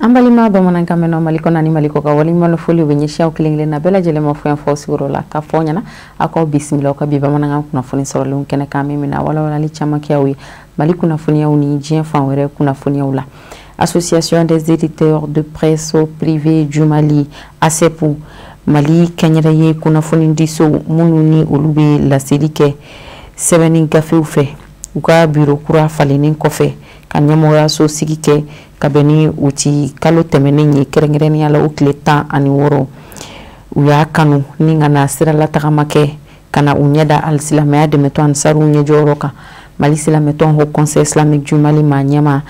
Ambalima bamananka meno maliko nani maliko ka walima no foli benyesha ukilingile na bela jele mafo fo siguro la ka fonyana ako bismillah ka bi bamananga kuna foni soro lu kene ka mimi na wala li chama kiawi maliko na foni ya uni jien fanwere kuna foni ula Association des éditeurs de presse privée du Mali ASEPU Mali kanyere kuna foni ndiso mununi ulube la selike sebeni gafe ufe uka bureau kura falinin kofe kanyamoya so sigike kabeni uti kalo temeni kerengeni ala ukleta ani woro uya kanu ninga na sira la tagamake kana unyeda al silamaya de meto ansaru nyejoroka Mali silameton ho conseil islamique du Mali manyama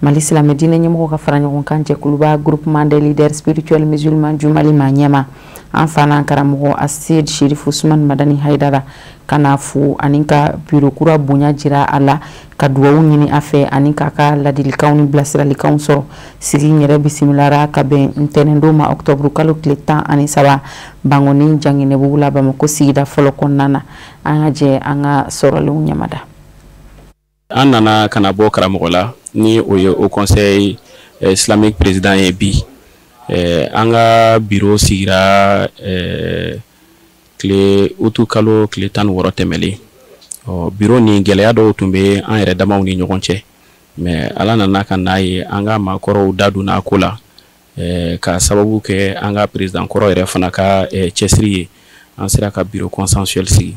Mali silamedine nyemo ka faranya kanje kuluba groupement des leaders spirituels musulmans du Mali manyama Anfana karamogo Asid Shirif Ousmane Madani Haidara kana fu aninka bureau kura bonya jira ala kadwa nyini afe aninka ka ladilikaw ni blasira likaw so sigi nyere bisimilara ka be ntenendo ma octobre kalo kleta ani saba bangoni jangine bugula ba mako sigida folo konnana anaje anga sorolu nyamada anana kana bo karamogo la ni oyo au conseil islamique président et bi anga bureau sigira clé utu kalo clé tan woro temeli bureau ni geleya do tumbe an yere damaw ni ñogonce mais ala nana kan nayi anga makoro dadu na kula ka sababu ke anga président koro yere fana ka chesri an sera ka bureau consensuel sigi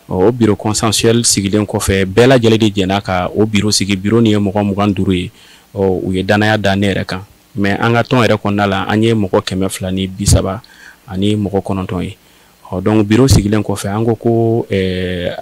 o bureau consensuel sigilen ko fe bela jele di jena ka o bureau sigi bureau ni mo ko mugan duru o u ye danaya danere kan mais anga ton yere ko nala anye mo ko keme flani bisaba ani mo ko kononton yi donc bureau sigilen ko fe ango ko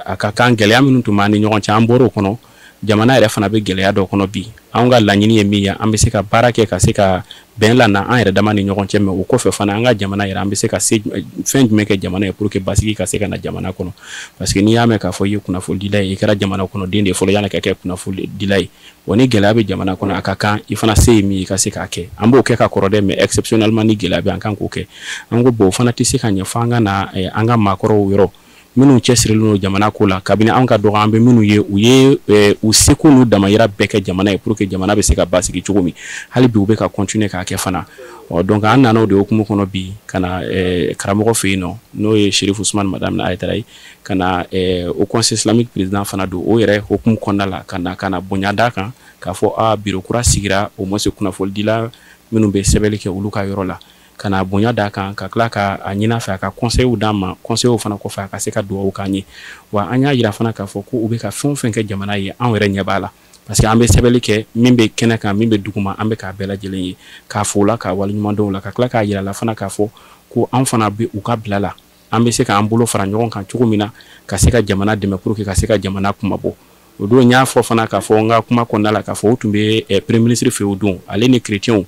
aka kan geleya minnu tumani ñogon ci amboro kono jamana yere fana be geleya do kono bi anga lañini ye miya ambe se ka barake ka se ka ben la na an yere damani ñogon ci me o ko fe fana anga jamana yere ambe se ka se fin du meke jamana e pour que basiki ka se ka na jamana kono parce que ni yame ka fo yekuna fo dilay e kera jamana kono dende fo yana ka ke kuna fo dilay woni geleya be jamana kono aka kan ifana se mi ka se ka ke ambo ke ka korode mais exceptionnellement ni geleya be an kan ko ke ango bo fana ti se ka nya fanga na anga makoro wiro minu chesirilo jamana kula kabine an ka doga ambe minu ye uye useko nu damayira beke jamana e pour que jamana be se ka basiki chugumi hali bi ube ka continuer ka ke fana donc an nano de okumu kono bi kana karamogo feino no ye Shirif Ousmane madame na aytaray kana au conseil islamique président fana do o yere okumu konnala kana bonyada kan ka fo a bureau kura sigira au moins kuna fol dila minu be sebeli ke uluka yorola kana bonya da kan ka kla ka anyina fa ka conseil u dama conseil u fana ko fa ka se ka duwa u kanyi wa anya yira fana ka fo ko ube ka fon ke jamana ye an were nyabala parce que ambe sebeli ke mimbe kena ka mimbe duguma ambe ka bela jelen ka fo la ka wal nyumando la ka kla ka yira la fana ka fo ko an fana be u ka bilala ambe se ka ambulo fara nyogon kan chugumina ka se ka jamana de me pour que ka se ka jamana kuma bo o do nya fo fana ka fo nga kuma ko nala ka fo tumbe premier ministre fe odun ale ni chrétien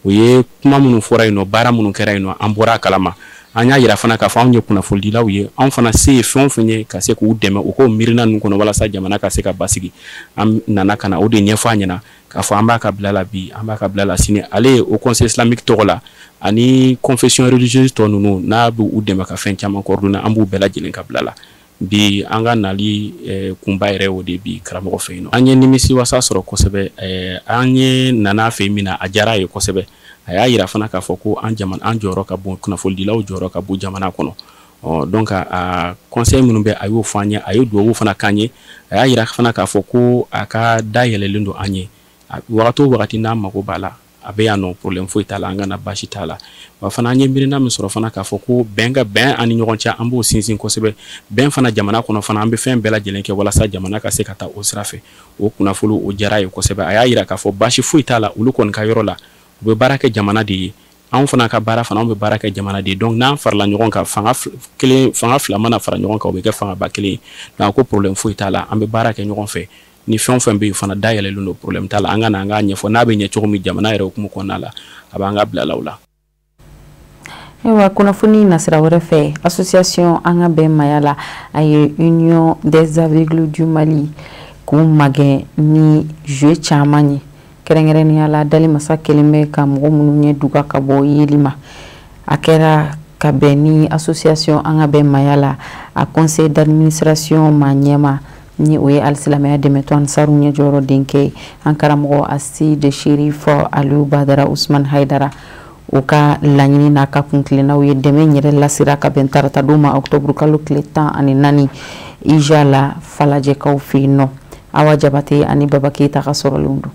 uye kuma munu fora ino bara munu kera ino ambora kalama anya yira fana ka fa onye kuna foldila uye an fana se fon fenye ka se ku deme o ko mirina nun kono wala sa jamana ka se ka basigi am nana kana o de nyefa nyana ka fa amba ka bilala bi amba ka bilala sine ale au conseil islamique togola ani confession religieuse to nunu na bu u deme ka fen chama ko duna ambu bela jelen ka bilala bi anga nali kumba ere o de bi karamogo feino anye nimisi wasa soro kosebe anye nana fe mina ajara ye kosebe aya yira fana ka foko an jaman an joro ka bon kuna fol dilaw joro ka bu jamana kono donc a conseil munu be ayo fanya ayo do fana kanye aya yira fana ka foko aka dayele lindo anye wakati na mako bala abe ya no problème fo itala anga na bashi tala wa fana nye mirina mi soro fana ka foko benga ben ani ñogon ci ambo sinsin ko sebe ben fana jamana kono fana ambe fen bela jelen ke wala sa jamana ka se kata o srafe o kuna fulu o jaraye ko sebe aya yira ka fo bashi fo itala ulu kon ka yoro la be baraka jamana di an fana ka bara fana be baraka jamana di donc nan farla ñogon ka fanga fla mana fara ñogon ka o be ke fanga ba kele na ko problème fo itala ambe baraka ñogon fe ni fon be fana dayale lundo problème tala anga na anga nyefo na be nyecho mi jamana yere okumu konala abanga bla laula ewa kuna funi nasira wore fe association anga be mayala ay union des aveugles du Mali ku mage ni jeu chamani kerengere ni ala dali masa kelime ka mo munu nye duga ka bo yelima akera kabeni association anga be mayala a conseil d'administration manyema ni o ye alisilamɛya dɛmɛtɔ Ansaru ɲɛjɔyɔrɔ denkɛ an karamɔgɔ Aside Sherif Aliyu Badara Usman Haidara o ka laɲini n'a ka kuntilennaw ye dɛmɛ in yɛrɛ lasira ka bɛn tarata don ma octobre kalo tile 14 Ija la Falajɛkaw fɛ yen nɔ. Awa Jabate ani Baba Keita ka sɔrɔlenw don.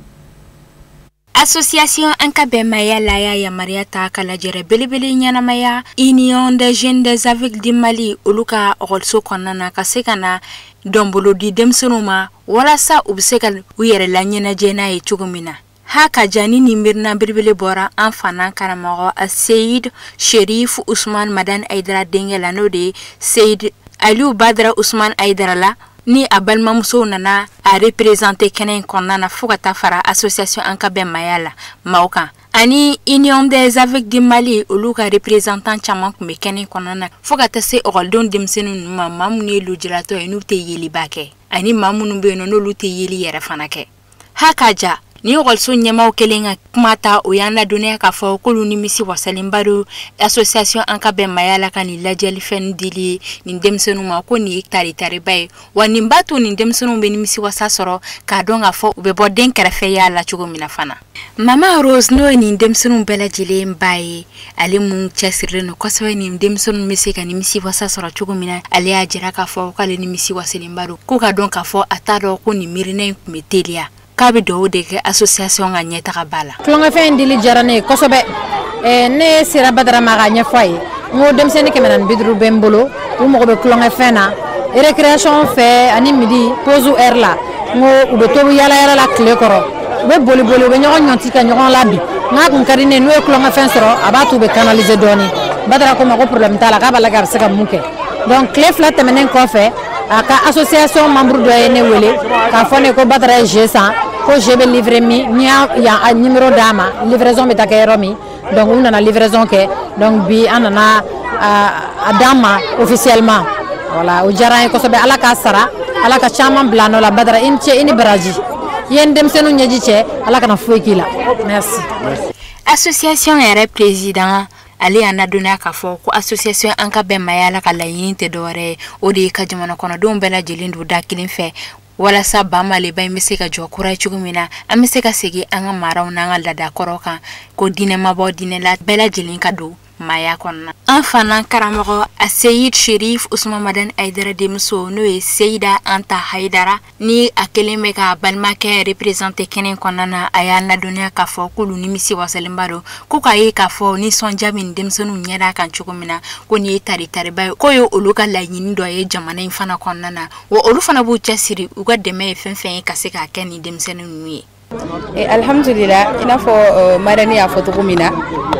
Association Ankabemaya Laya Yamaria ta kalajere belebele ɲanamaya Union des jeunes des aveugles du Mali olu ka ɔkɔliso kɔnɔna na ka se ka na dɔnbolo di denmisɛnninw ma walasa u bɛ se ka u yɛrɛ la ɲɛnajɛ n'a ye cogo min na. Ha ka jani ni mirina belebele bɔra an fana karamɔgɔ Seyid Sherif Usman Madan Aidara denkɛ la n'o de ye Seyid Aliyu Badara Usman Aidara la ni a balimamuso nana a représenter kɛnɛ in kɔnɔna na fo ka taa fara association Ankabemaya la maaw kan ani Union des aveugles du Mali olu ka représentant caman kun bɛ kɛnɛ in kɔnɔna na fo ka taa se ɔkɔlidenw denmisɛnninw ma maa minnu ye lujuratɔ ye n'u tɛ yeliba kɛ ani maa minnu bɛ yen nɔ n'olu tɛ yeli yɛrɛ fana kɛ. Ha ka ja ni ɔkɔliso ɲɛmaaw kelen ka kuma ta o y'an ladɔnniya k'a fɔ k'olu nimisi wasalenba do association Ankabemaya la ka nin lajɛli fɛn dili nin denmisɛnninw ma ko nin ye tariba ye wa nin b'a to nin denmisɛnninw bɛ nimisi wasa sɔrɔ k'a dɔn k'a fɔ u bɛ bɔ den kɛrɛfɛ y'a la cogo min na fana. Mama Rose n'o ye nin denmisɛnninw bɛɛ lajɛlen ba ye ale mun cɛsirilen don kosɛbɛ nin denmisɛnninw bɛ se ka nimisi wasa sɔrɔ cogo min na ale y'a jira k'a fɔ k'ale nimisi wasalenba do ko ka dɔn k'a fɔ a t'a dɔn ko nin miirina in kun bɛ teliya. K'a bɛ dɔw de kɛ association ka ɲɛtaga ba la. Tulonkɛfɛn dili diyara ne ye kosɛbɛ ne sera Badara ma k'a ɲɛfɔ a ye n ko denmisɛnnin 150 bɛ n bolo u mago bɛ tulonkɛfɛn na récréation fɛ ani midi pause heure la n ko u bɛ tobi yaala la tile kɔrɔ u bɛ boli u bɛ ɲɔgɔn ɲɔnti ka ɲɔgɔn labin n'a kun ka di ne n'u ye tulonkɛfɛn sɔrɔ a b'a to u bɛ canaliser dɔɔni Badara ko ma ko problème t'a la k'a b'a la k'a bɛ se ka mun kɛ donc tile 2 tɛmɛnen kɔfɛ a ka association membre dɔ ye ne wele k'a fɔ ne ko Badara ye jeu san ko je bɛ livrer min n y'a numéro d'a ma livraison bɛ taa kɛ yɔrɔ min donc u nana livraison kɛ donc bi an nana a d'an ma officiellement voilà o diyara an ye kosɛbɛ Ala k'a sara Ala ka caman bila nɔ la Badara i ni ce i ni baraji i ye n denmisɛnninw ɲɛji cɛ Ala kana foyi k'i la merci. Association yɛrɛ président ale y'a ladɔnniya k'a fɔ ko association Ankabemaya la ka laɲini tɛ dɔwɛrɛ ye o de ye ka jamana kɔnɔdenw bɛɛ lajɛlen don da kelen fɛ walasa Bamaleba in bɛ se ka jɔ kura ye cogo min na an bɛ se ka segin an ka maraw n'an ka laada kɔrɔ kan ko diinɛ ma bɔ diinɛ la bɛɛ lajɛlen ka don maya kɔnɔna. An fana karamɔgɔ Seyid Sherif Usman Madan Aidara denmuso n'o ye Seyida Anta Haidara ni a kelen bɛ ka balimakɛ représenter kɛnɛ kɔnɔna na a y'a ladɔnniya k'a fɔ k'olu nimisi wasalenba do ko k'a ye k'a fɔ nisɔndiya min denmisɛnninw ɲɛda kan cogo min na ko nin ye tariba ye k'o ye olu ka laɲini dɔ ye jamana in fana kɔnɔna na wa olu fana b'u cɛsiri u ka dɛmɛ ye fɛn fɛn ye ka se k'a kɛ nin denmisɛnnin ninnu ye. Alhamdulillah ina fɔ Marani y'a fɔ cogo min na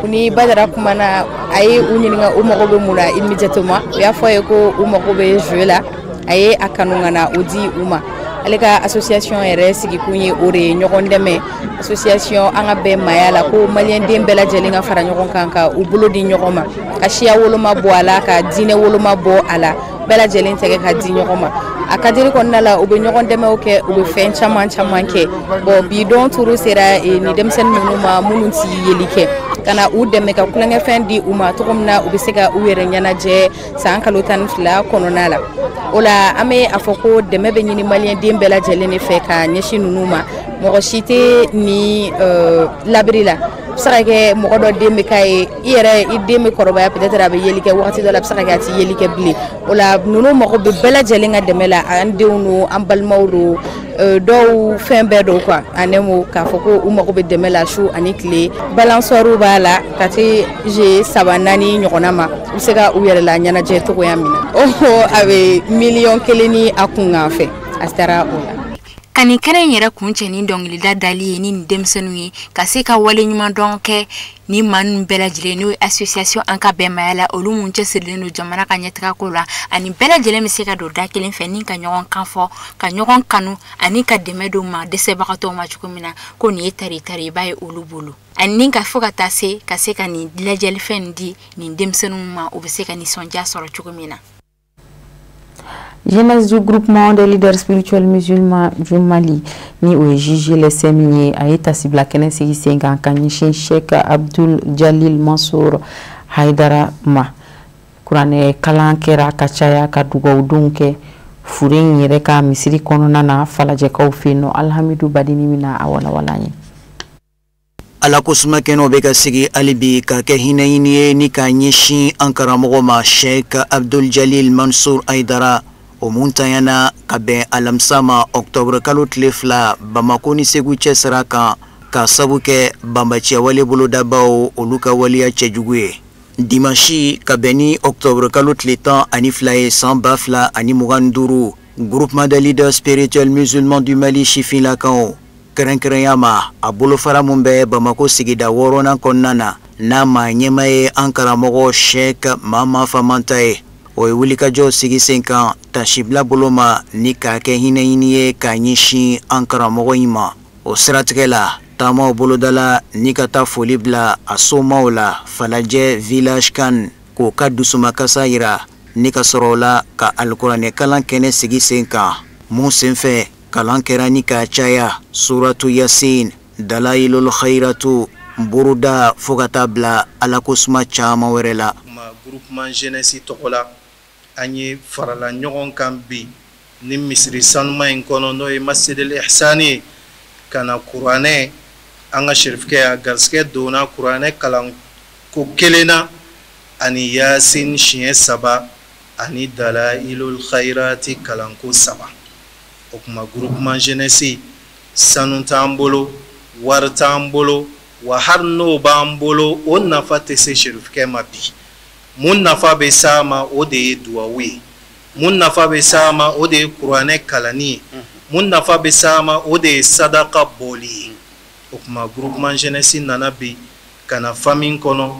ni Badara kumana a ye u ɲininka u mago bɛ mun na immédiatement u y'a fɔ ye ko u mago bɛ jeu la a ye a kanu ka na o di u ma ale ka association yɛrɛ sigikun ye o de ye ɲɔgɔn dɛmɛ association an ka bɛn maya la ko maliyɛn den bɛɛ lajɛlen ka fara ɲɔgɔn kan ka u bolo di ɲɔgɔn ma ka siya woloma bɔ a la ka diinɛ woloma bɔ a la bɛɛ lajɛlen tɛgɛ ka di ɲɔgɔn ma a kadiri kɔnɔna la u bɛ ɲɔgɔn dɛmɛw kɛ u bɛ fɛn caman kɛ bon bi don turu sera ni denmisɛnnin ninnu ma minnu ti yeli kɛ ka na u dɛmɛ ka kulonkɛfɛn di u ma cogo min na u bɛ se ka u yɛrɛ ɲɛnajɛ san kalo 12 kɔnɔna la o la an bɛ a fɔ ko dɛmɛ bɛ ɲini maliyɛn den bɛɛ lajɛlen de fɛ ka ɲɛsin ninnu ma mɔgɔ si tɛ ni labiri la a bɛ se ka kɛ mɔgɔ dɔ den bɛ k'a ye i yɛrɛ i den bɛ kɔrɔbaya peut-être a bɛ yeli kɛ wagati dɔ la a bɛ se ka kɛ a tɛ yeli kɛ bilen o la ninnu mago bɛ bɛɛ lajɛlen ka dɛmɛ la an denw don an balimaw don dɔw fɛn bɛɛ don quoi en un mot k'a fɔ ko u mago bɛ dɛmɛ la su ani tile balançoire b'a la ka se G 3 4 ɲɔgɔnna ma u bɛ se ka u yɛrɛ la ɲɛnajɛ cogoya min na a bɛ $1,000,000 ni a kunkan fɛ a sera o la. Kani kɛnɛ in yɛrɛ kun cɛ ni dɔnkilida dali ye ni nin denmisɛnninw ye ka se ka wale ɲuman dɔn kɛ ni maa ninnu bɛɛ lajɛlen n'o ye association Ankabemaya la olu mun cɛsirilen don jamana ka ɲɛtaga ko la ani bɛɛ lajɛlen bɛ se ka don da kelen fɛ ni ka ɲɔgɔn kan fɔ ka ɲɔgɔn kanu ani ka dɛmɛ don ma dɛsɛbagatɔw ma cogo min na ko nin ye tari b'a ye olu bolo ani ni ka fɔ ka taa se ka se ka nin lajɛli fɛn di nin denmisɛnninw ma u bɛ se ka nisɔndiya sɔrɔ cogo min na. Jeunesse du groupement des leaders spirituels musulmans du Mali ni o juge les séminaires a été sibla kene sigi senga kanyishin Sheikh Abdul Jalil Mansour Haidara ma kurane kalan kera ka caya ka dugaw dunke fure in yɛrɛ ka misiri kɔnɔna na falajɛkaw fɛ yen nɔ Alhamidu Badini mina a walawala ye. Ala ko sumakɛnɛw bɛ ka sigi hali bi ka kɛ hinɛɲini ye ni k'a ɲɛsin an karamɔgɔ ma Sheikh Abdul Jalil Mansour Aidara o mun tanyana ka bɛn alamisa ma octobre kalo tile 2 Bamako ni Segu cɛ sira kan ka sabu kɛ banbacɛ wale bolodabaw olu ka waliya cɛjugu ye. Dimanche ka bɛn ni octobre kalo tile 12 ye san 2025 groupement de leaders spirituels musulmans du Mali sifinlakaw kɛrɛnkɛrɛnyama a bolofara mun bɛ Bamako sigida 6nan kɔnɔna na n'a ma ɲɛma ye an karamɔgɔ Sheikh Mama Famanta ye. O ye wulikajɔ sigi sen kan tasibila bolo ma ni k'a kɛ hinɛɲini ye k'a ɲɛsin an karamɔgɔ in ma. O siratigɛ la taamaw bolodala ni ka taa foli bila a somaw la Falajɛ village kan k'o ka dusumakasa yira ni ka sɔrɔ o la ka alikuranɛ kalan kɛnɛ sigi sen kan mun senfɛ kalan kɛra ni k'a caya suratu Yasin, Dalailul Khairatu, Buruda fo ka taa bila Ala ko suma caman wɛrɛ la. Groupement jeunesse tɔgɔ la an ye farala ɲɔgɔn kan bi ni misiri sanuma in kɔnɔ n'o ye Masjidil Ihsan ye ka na kuranɛ an ka sherifikɛ a garisigɛ donna kuranɛ kalan ko 1 na ani Yasin siɲɛ 3 ani Dalailul Khairati kalan ko 3. O kuma groupement jeunesse sanu t'an bolo wari t'an bolo wa har n'o b'an bolo o nafa tɛ se sherifikɛ ma bi. Mun nafa bɛ s'a ma o de ye duwawu ye, mun nafa bɛ s'a ma o de ye kuranɛ kalani ye, mun nafa bɛ s'a ma o de ye sadaka bɔli ye. O kuma groupement jeunesse nana bi ka na famille kɔnɔ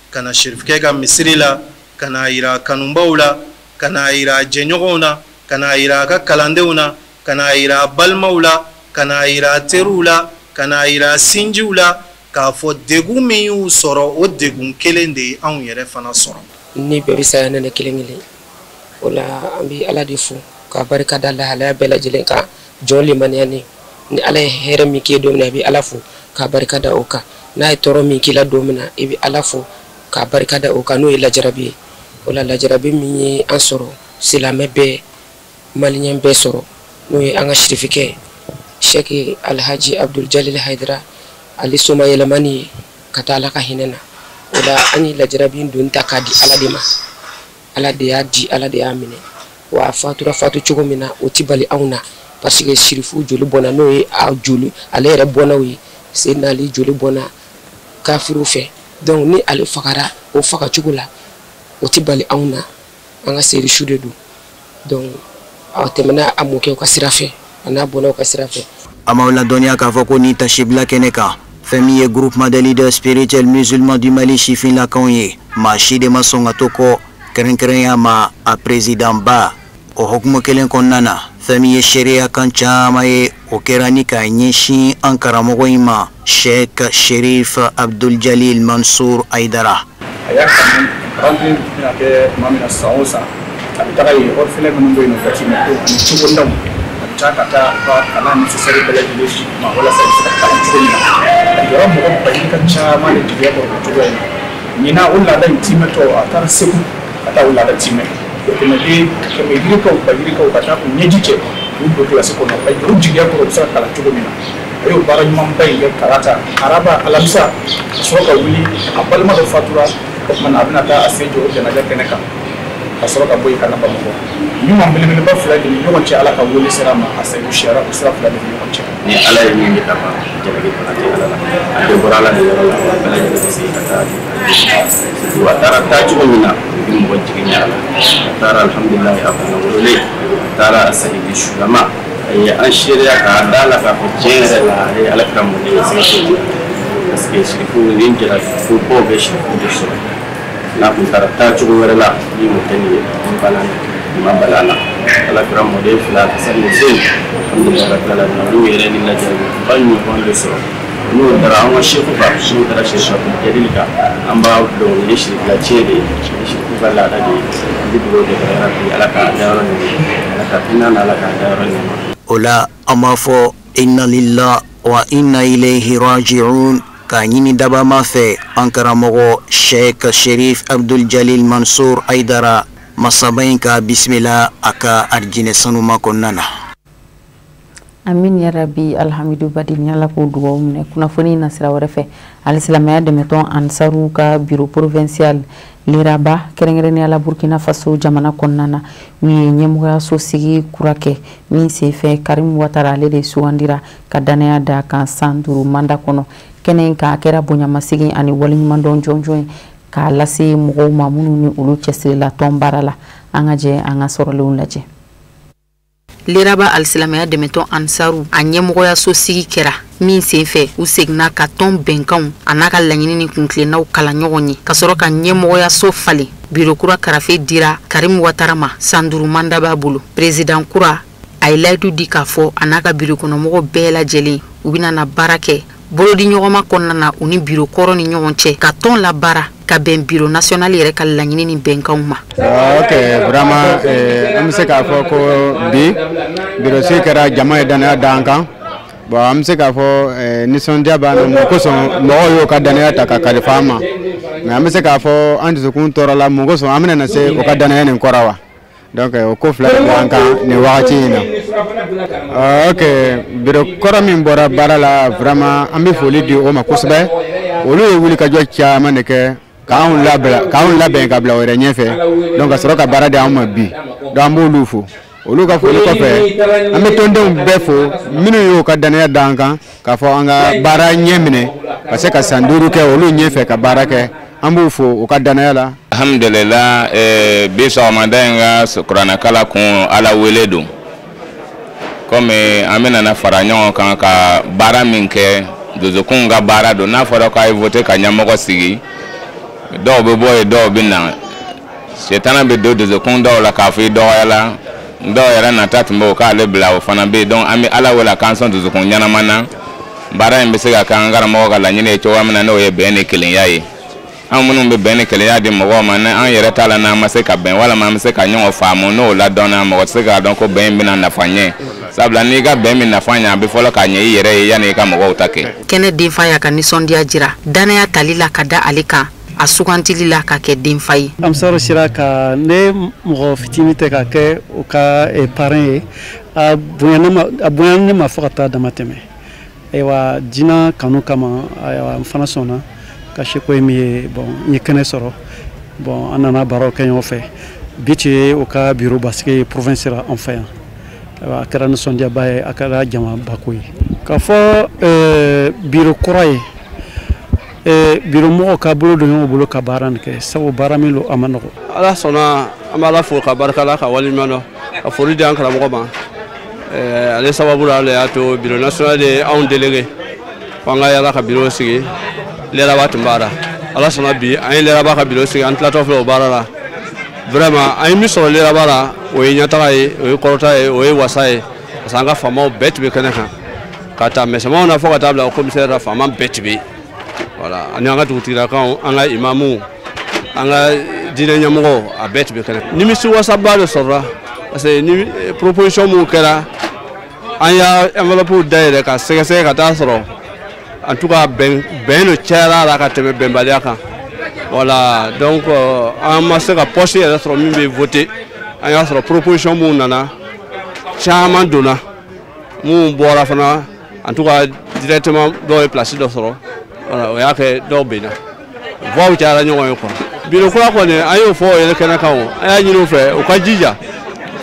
ka na sherifikɛ ka misiri la ka na yira kanubaw la ka na yira jɛɲɔgɔnw na ka na yira a ka kalandenw na ka na yira balimaw la ka na yira teriw la ka na yira sinjiw la k'a fɔ degun min y'u sɔrɔ o degun kelen de ye anw yɛrɛ fana sɔrɔ. Ni bɛɛ bɛ saya nɛnɛ kelen kelen o la an bɛ Ala de fo k'a barika da lahalaya bɛɛ lajɛlen kan jɔn limaniya ni Ala ye hɛrɛ min k'i ye don min na i bɛ Ala fo k'a barika da o kan n'a ye tɔɔrɔ min k'i la don min na i bɛ Ala fo k'a barika da o kan n'o ye lajarabi ye o la lajarabi min ye an sɔrɔ silamɛ bɛɛ maliyɛn bɛɛ sɔrɔ n'o ye an ka sherifikɛ Sheikh Alhaji Abdul Jalil Haidara ale soma yɛlɛmani ye ka taa Ala ka hinɛ na o la an ye lajarabi don ta k'a di Ala de ma Ala de y'a di Ala de y'a minɛ wa a fatura fatu cogo min na o ti bali anw na parce que sherifu joli bɔnna n'o ye a joli ale yɛrɛ bɔnnaw ye Seydina Ali joli bɔnna kafiriw fɛ donc ni ale fagara o faga cogo la o ti bali anw na an ka seri su de don donc a tɛmɛna a mɔkɛw ka sira fɛ a n'a bɔnnaw ka sira fɛ. Amaw la dɔnniya k'a fɔ ko ni tasibila kɛnɛ kan fɛn min ye groupement de leaders spirituels musulmans du Mali sifinlakaw ye maa si de ma sɔn ka to kɔ kɛrɛnkɛrɛnya ma a président ba o hukumu kelen kɔnɔna na fɛn min ye sariya kan caman ye o kɛra ni k'a ɲɛsin an karamɔgɔ in ma Sheikh Sherif Abdul Jalil Mansour Aidara. A y'a kanu rantin bɛna kɛ tuma min na san o san a bɛ taga yen orphelin minnu bɛ yen nɔ bâtiment ani cogondaw ka taa ka kalan necessaire bɛɛ lajɛlen si ma walasa i bɛ se ka kalan cogo min na a jɔra mɔgɔ baɲini ka caman de jigiya kɔrɔ o cogoya in na ɲinan o laada in timɛtɔ a taara Segu ka taa o laada timɛ kɛmɛ yirikaw bayirikaw ka taa o ɲɛji cɛ k'u don kilasi kɔnɔ a jɔra jigiya kɔrɔ u bɛ se ka kalan cogo min na a y'o baara ɲumanba in kɛ karata araba alamisa ka sɔrɔ ka wuli a balima dɔ fatura o tuma na a bɛna taa a sen jɔ o janaja kɛnɛ kan ka sɔrɔ ka bɔ yen ka na Bamakɔ ɲuman belebeleba fila de ni ɲɔgɔn cɛ Ala ka wele sera ma a sayi siyara o sira fila de ni ɲɔgɔn cɛ ni Ala ye min kɛ dafa jarabi fana tɛ Ala la a bɛ bɔra Ala de yɔrɔ la bɛɛ lajɛlen bɛ se ka taa a taara taa cogo min na u bɛ mɔgɔ jigin a la a taara alhamdulilayi a fana wololen a taara a sayi sulama a ye an seereya k'a da la k'a fɔ tiɲɛ yɛrɛ la ale ye Alakira mɔden ye sɛgɛsɛgɛ parce que sirifu ni jara ko baw bɛ sirifu de sɔrɔ n'a kun taara taa cogo wɛrɛ la ni mo tɛ nin ye ni bala ma bala la Alakira mɔden fila ka sa musen alhamdulilayi rabbil alamin n'u yɛrɛ ni lajarabi ba ɲɔgɔn de sɔrɔ n'o dara an ka seku kan n'o dara Sheikh Abdul Jalil kan an b'a dɔn o ye sirifila tiɲɛ de ye sirifu ka laada de ye an bɛ dugawu de kɛ Rabbi Ala k'a dayɔrɔ ɲɛma Ala ka hinɛ na Ala k'a dayɔrɔ ɲɛma. O la an b'a fɔ inna lillahi wa inna ilayhi raji'un k'a ɲini dabama fɛ an karamɔgɔ Sheikh Sherif Abdul Jalil Mansour Aidara masaba in ka bisimila a ka arjinɛ sanuma kɔnɔna na. Amin ya rabbi alhamdu badin yala ko dugaw minɛ kunnafoni na sira wɛrɛ fɛ alisilamɛya dɛmɛtɔn ansaru ka bureau provincial liraba kɛrɛnkɛrɛnnenya la Burkina Faso jamana kɔnɔna na u ye ɲɛmɔgɔyaso sigi kura kɛ min senfɛ Karim Ouattara ale de sugandira ka danaya da kan san 5 manda kɔnɔ kɛnɛ in ka kɛra bonyamasegin ani waleɲumandɔn jɔnjɔn k'a lase mɔgɔw ma minnu ni olu cɛsirila tɔn baara la an ka jɛ an ka sɔrɔlenw lajɛ. Liraba alisilamɛya dɛmɛtɔn ansaru a ɲɛmɔgɔyaso sigi kɛra min senfɛ u seginna ka tɔn bɛnkanw a n'a ka laɲini ni kuntilennaw kala ɲɔgɔn ye ka sɔrɔ ka ɲɛmɔgɔyaso falen biro kura karafe dira Karim Ouattara ma san 5 manda b'a bolo président kura a ye layidu di k'a fɔ a n'a ka biro kɔnɔmɔgɔw bɛɛ lajɛlen u bɛna na baara kɛ bolodi ɲɔgɔnma kɔnɔna na u ni biro kɔrɔ ni ɲɔgɔn cɛ ka tɔn la baara ka bɛn biro national yɛrɛ ka laɲini ni bɛnkanw ma. Ok, vraiment an bɛ se k'a fɔ ko bi biro sigi kɛra jama ye danaya da an kan. Bon an bɛ se k'a fɔ nisɔndiya b'an na mun kosɔn mɔgɔw y'o ka danaya ta ka kalifa an ma. Mais an bɛ se k'a fɔ an dusukun tɔɔrɔla mun kosɔn an bɛna na se o ka danaya nin kɔrɔ wa. Donc o ko fila de b'an kan nin wagati in na. Ok, biro kɔrɔ min bɔra baara la vraiment an bɛ foli di o ma kosɛbɛ. Olu ye wulikajɔ caman de kɛ k'anw labɛn ka bila wɛrɛ ɲɛfɛ donc ka sɔrɔ ka baara di an ma bi donc an b'olu fo olu ka foli kɔfɛ an bɛ tɔndenw bɛɛ fo minnu y'o ka danaya da an kan k'a fɔ an ka baara ɲɛ minɛ ka se ka san 5 kɛ olu ɲɛfɛ ka baara kɛ an b'u fo u ka danaya la. Alhamdulillah bi sɔgɔmada in ka kuranɛkala kun ala wele don komi an bɛna fara ɲɔgɔn kan ka baara min kɛ dusukun ka baara don n'a fɔra k'a ye voté ka ɲɛmɔgɔ sigi dɔw bɛ bɔ yen dɔw bɛ na setana bɛ don dusukun dɔw la k'a fɔ i dɔgɔyala dɔw yɛrɛ nata tun bɛ o k'ale bila o fana bɛ yen donc an bɛ ala wele k'an sɔn dusukun ɲɛnama na baara in bɛ se ka kɛ an karamɔgɔ ka laɲini ye cogoya min na n'o ye bɛn ni kelenya ye an minnu bɛ bɛn ni kelenya di mɔgɔw ma ni an yɛrɛ t'a la n'an ma se ka bɛn walima an bɛ se ka ɲɔgɔn faamu n'o ladɔnna mɔgɔ tɛ se k'a dɔn ko bɛn in bɛna nafa ɲɛ sabula n'i ka bɛn min nafa ɲɛ a bɛ fɔlɔ k'a ɲɛ i yɛrɛ ye yanni i ka mɔgɔw ta kɛ. Kɛnɛ denfa y'a ka nisɔndiya jira danaya tali la ka da ale kan a sugantili la ka kɛ denfa ye. Amsaru sera ka ne mɔgɔ fitinin tɛ ka kɛ u ka parrain ye a bonya ne ma fɔ ka taa dama tɛmɛ ayiwa diinɛ kanu kama ayiwa n fana sɔnna ka se ko ye min ye bon n ye kɛnɛ sɔrɔ bon an nana baaraw kɛ ɲɔgɔn fɛ bi ci u ka bureau basigi province la an fɛ yan a kɛra nisɔndiyaba ye a kɛra jamabako ye k'a fɔ bureau kɔrɔ ye biro mɔgɔ ka bolo don ɲɔgɔn bolo ka baara nin kɛ sabu baara min don a ma nɔgɔ. Ala sɔnna an bɛ Ala fo ka barika la ka waleɲuman dɔn ka foli di an karamɔgɔ ma ale sababu la ale y'a to biro national de anw délégué f'an ka yala ka biro sigi lɛraba tun b'a la Ala sɔnna bi an ye lɛraba ka biro sigi an tilatɔ filɛ o baara la vraiment an ye min sɔrɔ lɛraba la o ye ɲɛtaga ye o ye kɔrɔta ye o ye wasa ye parce que an ka faamaw bɛɛ tun bɛ kɛnɛ kan ka taa misɛnmanw na fɔ ka taa bila o commissaire la faama bɛɛ tun bɛ yen. Voilà, ani an ka dugutigilakaw an ka imamu an ka diinɛ ɲɛmɔgɔw a bɛɛ tun bɛ kɛnɛ nimisi wasaba de sɔrɔla parce que ni proposition mun kɛra an y'a enveloppe dayɛlɛ ka sɛgɛsɛgɛ ka taa sɔrɔ en tout cas bɛn de cayara la ka tɛmɛ bɛnbaliya kan voilà donc an ma se ka poste yɛrɛ sɔrɔ min bɛ voter an y'a sɔrɔ proposition mun nana caman donna mun bɔra fana en tout cas directement dɔw ye place dɔ sɔrɔ. O y'a kɛ dɔw bɛ na voix cayara ɲɔgɔn ye quoi biro kura kɔni an y'o fɔ o yɛrɛ kɛnɛ kan o an y'a ɲini u fɛ u ka jija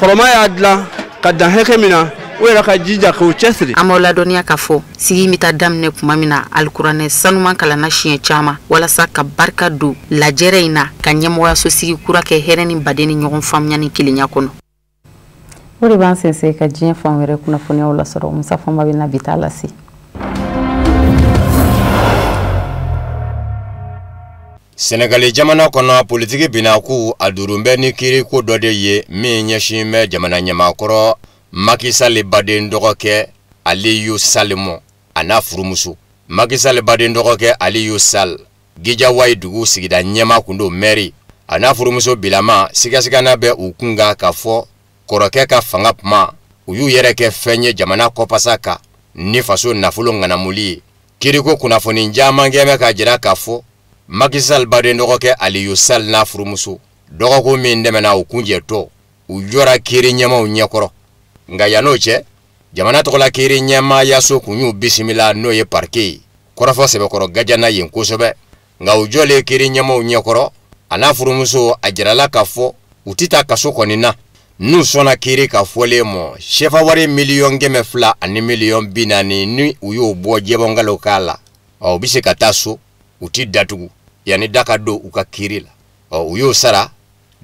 kɔrɔma y'a dilan ka dan hakɛ min na o yɛrɛ ka jija k'o cɛsiri. An b'aw ladɔnniya k'a fɔ sigi in bɛ taa daminɛ tuma min na alikuranɛ sanuman kalanna siɲɛ caman walasa ka barika don lajɛrɛ in na ka ɲɛmɔgɔyaso sigi kura kɛ hɛrɛ ni baden ni ɲɔgɔn faamuya ni kelenya kɔnɔ. O de b'an sɛnsɛn ka diɲɛ fan wɛrɛ kunnafoniyaw lasɔrɔ Musa Fɔnba bɛ na bi taa lase. Senegali jamana kɔnɔ politiki binaku a durunbɛ ni kiri ko dɔ de ye min ɲɛsin bɛ jamana ɲamakɔrɔ Macky Sall baden dɔgɔkɛ Aliyu Sall mɔ a n'a furumuso. Macky Sall baden dɔgɔkɛ Aliyu Sall Gijawayi dugu sigida ɲɛma kun don maire a n'a furumuso Bilama sigasigana bɛ u kunga ka fɔ kɔrɔkɛ ka fanga kuma u y'u yɛrɛ kɛ fɛn ye jamana kɔpasa kan ni faso nafolo ŋanamuli ye. Kiriko kunnafoni caman kɛmɛ ka jira ka fɔ Macky Sall baden dɔgɔkɛ Aliyu Sall n'a furumuso dɔgɔkun min dɛmɛna u kunjɛ tɔ u jɔra kiri ɲɛmaw ɲɛkɔrɔ nka yan'o cɛ jamana tɔgɔla kiri ɲɛmaayaso kun y'u bisimila n'o ye parke ye kɔrɔfɔ sɛbɛkɔrɔ gajana yen kosɛbɛ nka u jɔlen kiri ɲɛmaw ɲɛkɔrɔ a n'a furumuso a jirala k'a fɔ u tɛ taa kaso kɔni na n'u sɔnna kiri ka fɔlen mɔ sɛfa wari $200,000 ani $40,000 ni u y'o bɔ jɛbɔngalo k'a la u bɛ se ka taa so u ti datugu yanni da ka don u ka kiri la u y'o sara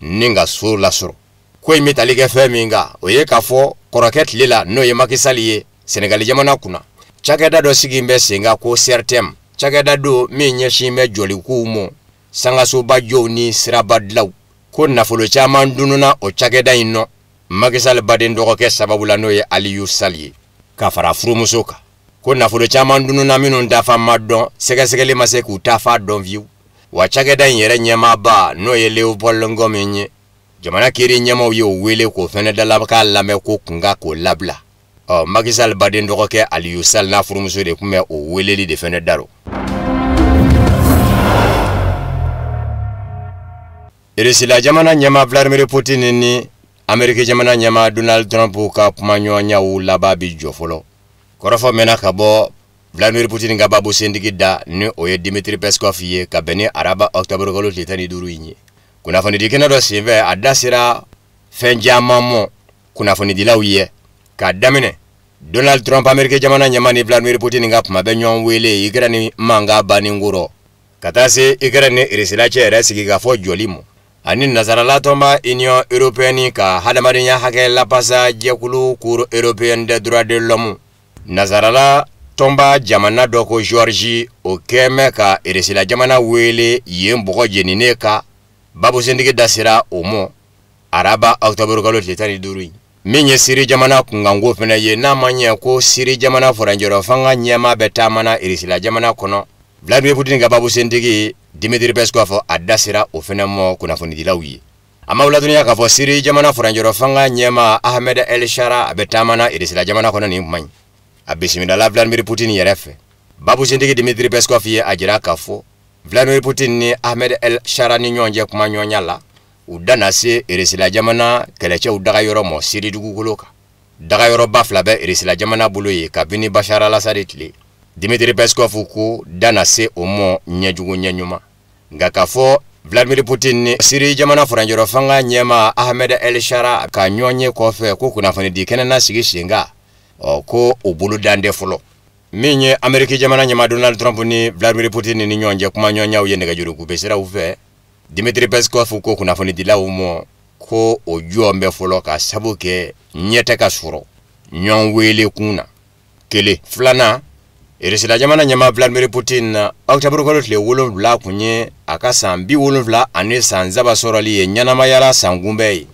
ni ka so lasɔrɔ ko in bɛ tali kɛ fɛn min kan o ye k'a fɔ kɔrɔkɛ tile la n'o ye Macky Sall ye Senegal jamana kunna cakɛda dɔ sigi bɛ sen kan ko CRTM cakɛda do min ɲɛsin bɛ jɔlikow mɔ sangasoba jɔw ni siraba dilaw ko nafolo caman dununa o cakɛda in nɔ Macky Sall baden dɔgɔkɛ sababu la n'o ye Aliyu Sall ye ka fara furumuso kan ko nafolo caman dununa minnu dafa ma dɔn sɛgɛsɛgɛli ma se k'u tafa dɔn fiyewu wa cakɛda in yɛrɛ ɲɛmaaba n'o ye Léopold Ngom ye jamana kiri ɲɛmaw ye o wele k'o fɛnɛ dalabaka lamɛn ko kunga k'o labila Macky Sall baden dɔgɔkɛ Aliyu Sall n'a furumuso de kun bɛ o weleli de fɛnɛ daro Irisila jamana ɲɛma Vladimir Putin ni Amerika jamana ɲɛma Donald Trump ka kumaɲɔgɔnyaw laban bi jɔ fɔlɔ kɔrɔfɔ mɛnna ka bɔ Vladimir Putin ka babu sentigi da ni o ye Dmitry Peskov ye ka bɛn ni araba octobre kalo tile 15 in ye kunnafonidi kɛnɛ dɔ senfɛ a da sera fɛn caman mɔ kunnafonidilaw ye k'a daminɛ Donald Trump Amerika jamana ɲɛma ni Vladimir Putin ka kuma bɛ ɲɔgɔn wele Ukraine ni manga banin kɔrɔ ka taa se Ukraine ni Irisila cɛ yɛrɛ sigi ka fɔ jɔli mɔ ani nazarala tɔnba Union Européenne ka hadamadenya hakɛ lapasa jɛkulu Cour européenne des droits de l'homme nazarala tɔnba jamana dɔ ko Georgie o kɛmɛ ka Irisila jamana wele yen bɔgɔ jenine ka babu sentigi dasira o mɔ araba octobre kalo tile 15 in min ye Siri jamana kunganko fɛnɛ ye n'a ma ɲɛ ko Siri jamana furanjɔrɔ fanga ɲɛma bɛ taamana Irisila jamana kɔnɔ Vladimir Putin ka babu sentigi Dmitry Peskov a dasira o fɛnɛ mɔ kunnafonidilaw ye a ma wuladunya k'a fɔ Siri jamana furanjɔrɔ fanga ɲɛma Ahmed El Shara a bɛ taamana Irisila jamana kɔnɔ nin kuma ɲi a bisimilala Vladimir Putin yɛrɛ fɛ babu sentigi Dmitry Peskov ye a jira k'a fɔ Vladimir Putin ni Ahmed El Shara ni ɲɔgɔn cɛ kuma ɲɔgɔnya la u dana se Irisila jamana kɛlɛcɛw dagayɔrɔ mɔ Siri dugukolo kan dagayɔrɔba fila bɛ Irisila jamana bolo ye kabini Bashar al-Assad tile Dmitry Peskov ko dana se o mɔ ɲɛjugu ɲɛɲuman nka k'a fɔ Vladimir Putin ni Siri jamana furanjɔrɔ fanga ɲɛma Ahmed El Shara ka ɲɔgɔn ye kɔfɛ ko kunnafonidi kɛnɛ na sigi sen kan ko o bolo dan tɛ fɔlɔ min ye Amerika jamana ɲɛma Donald Trump ni Vladimir Putin ni ɲɔgɔn cɛ kuma ɲɔgɔnyaw ye nɛgɛjuru bɛ siraw fɛ Dmitry Peskov ko kunnafonidilaw mɔ ko o jɔn bɛ fɔlɔ ka sabu kɛ ɲɛtɛ ka sɔrɔ ɲɔgɔn wele kun na kelen filanan Irisila jamana ɲɛma Vladimir Putin na octobre kalo tile 7 kun ye a ka san 70 ani san 7 sɔrɔli ye ɲɛnamayala san kunbɛn ye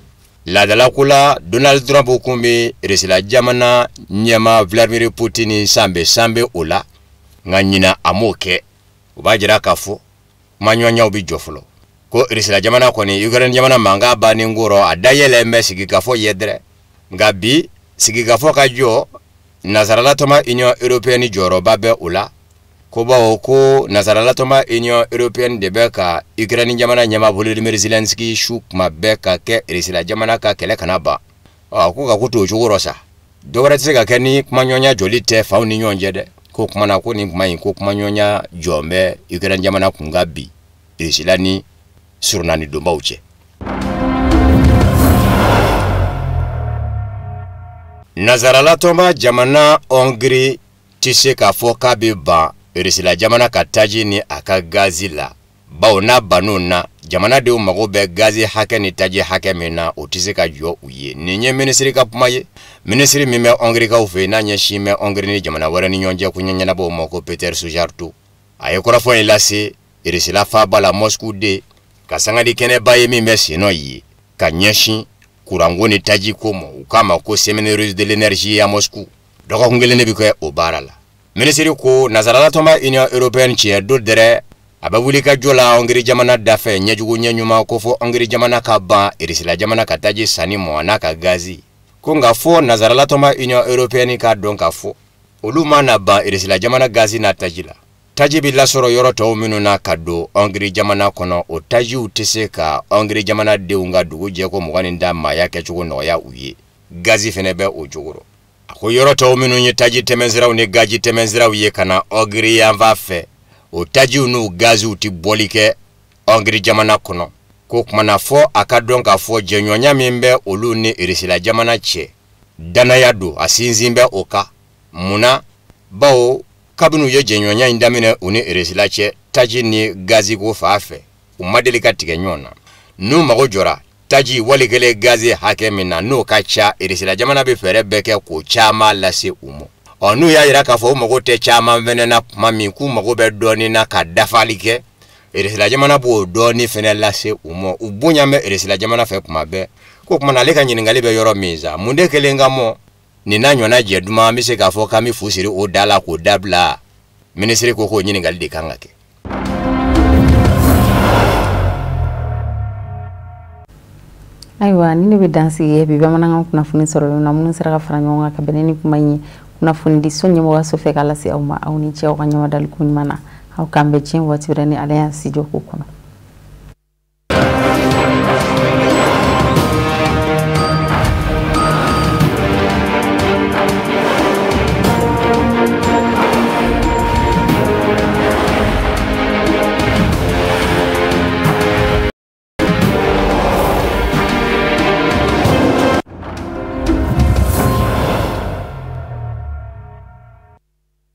laadalako la Donald Trump kun bɛ Irisila jamana ɲɛma Vladimir Putin sanbɛ o la nka ɲina a m'o kɛ u b'a jira k'a fɔ kumaɲɔgɔnyaw bi jɔ fɔlɔ ko Irisila jamana kɔni Ukraine jamana mankan bannen kɔrɔ a dayɛlɛn bɛ sigikafɔ ye dɛrɛ nka bi sigikafɔ ka jɔ nazarala tɔnba Union Européenne jɔyɔrɔba bɛ o la ko bawo ko nazarala tɔnba Union Européenne de bɛ ka Ukraine jamana ɲɛma Volodymyr Zelensky su kuma bɛɛ ka kɛ Irisila jamana ka kɛlɛ kana ban ko ka ko to o cogo rɔ sa dɔwɛrɛ tɛ se ka kɛ ni kumaɲɔgɔnya jɔli tɛ faw ni ɲɔgɔn cɛ dɛ ko kumana ko nin kuma in ko kumaɲɔgɔnya jɔn bɛ Ukraine jamana kun ka bi Irisila ni surunani donbaw cɛ nazarala tɔnba jamana Hongrie tɛ se k'a fɔ k'a bɛ ban Irisila jamana ka taji ni a ka gazi la bawo n'a ban'o na jamanadenw mago bɛ gazi hakɛ ni taji hakɛ min na o tɛ se ka jɔ u ye nin ye minisiri ka kuma ye minisiri min bɛ Hongriekaw fɛ n'a ɲɛsin bɛ Hongrie ni jamana wɛrɛ ni ɲɔgɔn cɛ ko ɲɛɲɛnabɔw ma ko Peter Sujarto a ye kɔrɔfɔ in lase Irisila faaba la Moscou de ka sangadi kɛnɛba ye min bɛ sen nɔ ye ka ɲɛsin kuranko ni taji ko ma u k'a ma ko Semaine russe de l'énergie à Moscou dɔgɔkun kelen de bɛ kɛ o baara la minisiri ko nazarala tɔnba Union Européenne tiɲɛ do dɛrɛ a bɛ wuli ka jɔ la Hongrie jamana dafɛ ɲɛjugu ɲɛɲuman ko fɔ Hongrie jamana ka ban Irisila jamana ka taji sanni mɔ a n'a ka gazi ko nka fɔ nazarala tɔnba Union Européenne k'a dɔn k'a fɔ olu ma na ban Irisila jamana gazi n'a taji la taji bi lasɔrɔ yɔrɔ tɔw minnu na ka don Hongrie jamana kɔnɔ o tajiw tɛ se ka Hongrie jamana denw ka dugu jɛ ko mɔgɔ nin da maaya kɛcogo nɔgɔya u ye gazi fɛnɛ bɛ o jogoro a ko yɔrɔ tɔw minnu ye taji tɛmɛsiraw ni gaji tɛmɛsiraw ye ka na Hongrie yanfan fɛ o tajiw n'u gaziw ti bɔli kɛ Hongrie jamana kɔnɔ ko kumana fɔ a ka dɔn k'a fɔ jɛɲɔgɔnya min bɛ olu ni Eresila jamana cɛ danaya don a sinsin bɛ o kan munna bawo kabinu ye jɛɲɔgɔnya in daminɛ u ni Eresila cɛ taji ni gazi ko fa fɛ u ma deli ka tigɛ ɲɔgɔn na n'u mago jɔra taji walikɛlen gazi hakɛ min na n'o ka ca Eresila jamana bɛ fɛɛrɛ bɛɛ kɛ k'o caman lase u ma n'u y'a yira k'a fɔ u mago tɛ caman fɛnɛ na kuma min k'u mago bɛ dɔɔnin na ka dafali kɛ Eresila jamana b'o dɔɔnin fɛnɛ lase u ma u bonya bɛ Eresila jamana fɛ kuma bɛɛ ko kumana ale ka ɲininkali bɛ yɔrɔ min sa mun de kelen ka mɔ nin n'a ɲɔgɔnna jɛ duman an bɛ se k'a fɔ k'an bɛ fu siri o da la k'o dabila minisiri ko k'o ɲininkali de kan ka kɛ. Ayiwa ni ne bɛ dansigi ye bi bamanankan kunnafoni sɔrɔlen na minnu sera ka fara ɲɔgɔn kan ka bɛn ni kuma in ye kunnafoni di so ɲɛmɔgɔso fɛ k'a lase aw ma aw ni cɛ aw ka ɲɔgɔn daliko ɲuman na aw k'an bɛ diɲɛ waati wɛrɛ ni ala y'an si jɔ k'o kɔnɔ.